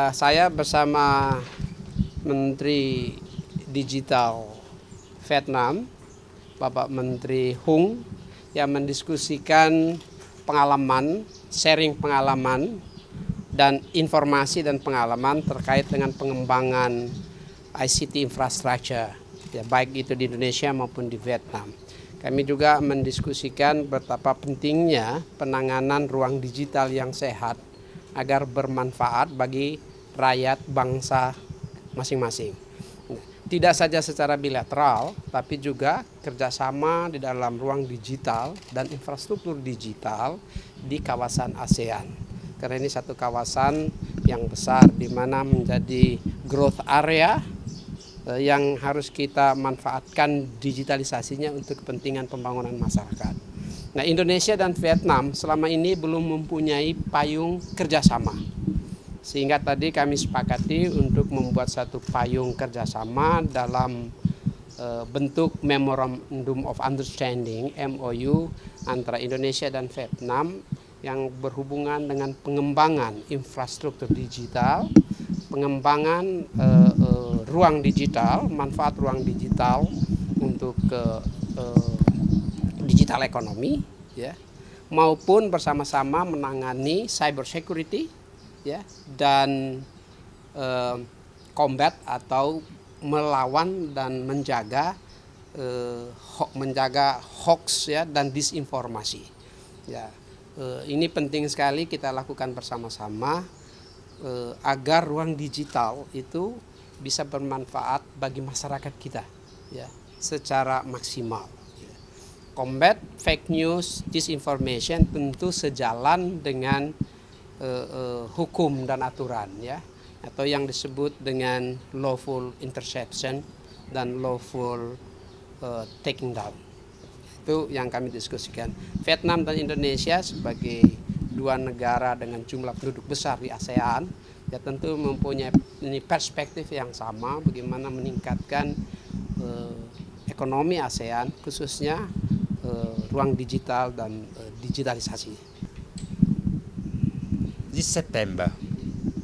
Saya bersama Menteri Digital Vietnam, Bapak Menteri Hung, yang mendiskusikan pengalaman, sharing pengalaman, dan informasi dan pengalaman terkait dengan pengembangan ICT infrastructure, ya, baik itu di Indonesia maupun di Vietnam. Kami juga mendiskusikan betapa pentingnya penanganan ruang digital yang sehat agar bermanfaat bagi rakyat bangsa masing-masing. Tidak saja secara bilateral, tapi juga kerjasama di dalam ruang digital dan infrastruktur digital di kawasan ASEAN. Karena ini satu kawasan yang besar di mana menjadi growth area yang harus kita manfaatkan digitalisasinya untuk kepentingan pembangunan masyarakat. Nah, Indonesia dan Vietnam selama ini belum mempunyai payung kerjasama. Sehingga tadi kami sepakati untuk membuat satu payung kerjasama dalam bentuk Memorandum of Understanding (MOU) antara Indonesia dan Vietnam yang berhubungan dengan pengembangan infrastruktur digital, pengembangan ruang digital, manfaat ruang digital untuk digital ekonomi, ya, maupun bersama-sama menangani cyber security, ya, dan combat atau melawan dan menjaga hoax, ya, dan disinformasi. Ya, ini penting sekali kita lakukan bersama-sama agar ruang digital itu bisa bermanfaat bagi masyarakat kita, ya, secara maksimal. Combat fake news, disinformation tentu sejalan dengan hukum dan aturan, ya, atau yang disebut dengan lawful interception dan lawful taking down. Itu yang kami diskusikan. Vietnam dan Indonesia sebagai dua negara dengan jumlah penduduk besar di ASEAN, ya, tentu mempunyai perspektif yang sama bagaimana meningkatkan ekonomi ASEAN, khususnya ruang digital dan digitalisasi. This September,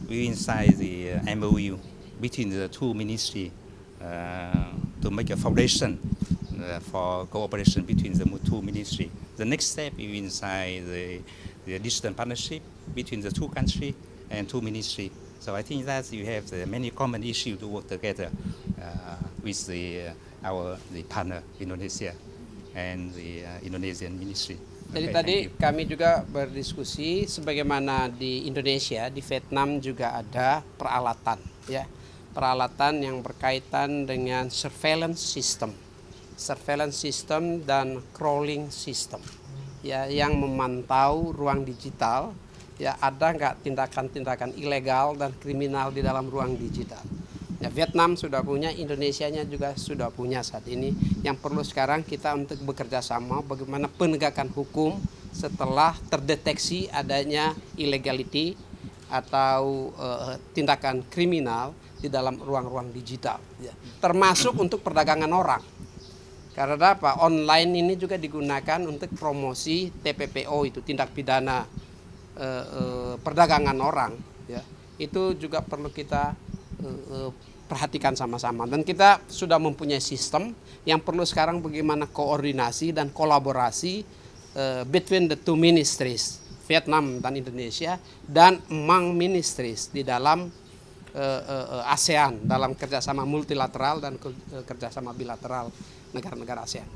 we signed the MOU between the two ministries to make a foundation for cooperation between the two ministries. The next step is inside the digital partnership between the two countries and two ministries. So I think that you have many common issues to work together with our partner Indonesia and the Indonesian ministry. Jadi tadi kami juga berdiskusi sebagaimana di Indonesia, di Vietnam juga ada peralatan, ya, peralatan yang berkaitan dengan surveillance system dan crawling system, ya, yang memantau ruang digital, ya, ada nggak tindakan-tindakan ilegal dan kriminal di dalam ruang digital. Ya, Vietnam sudah punya, Indonesianya juga sudah punya saat ini. Yang perlu sekarang kita untuk bekerja sama bagaimana penegakan hukum setelah terdeteksi adanya illegality atau tindakan kriminal di dalam ruang-ruang digital, ya, termasuk untuk perdagangan orang. Karena apa? Online ini juga digunakan untuk promosi TPPO, itu tindak pidana perdagangan orang, ya. Itu juga perlu kita perhatikan sama-sama, dan kita sudah mempunyai sistem. Yang perlu sekarang bagaimana koordinasi dan kolaborasi between the two ministries, Vietnam dan Indonesia, dan among ministries di dalam ASEAN dalam kerjasama multilateral dan kerjasama bilateral negara-negara ASEAN.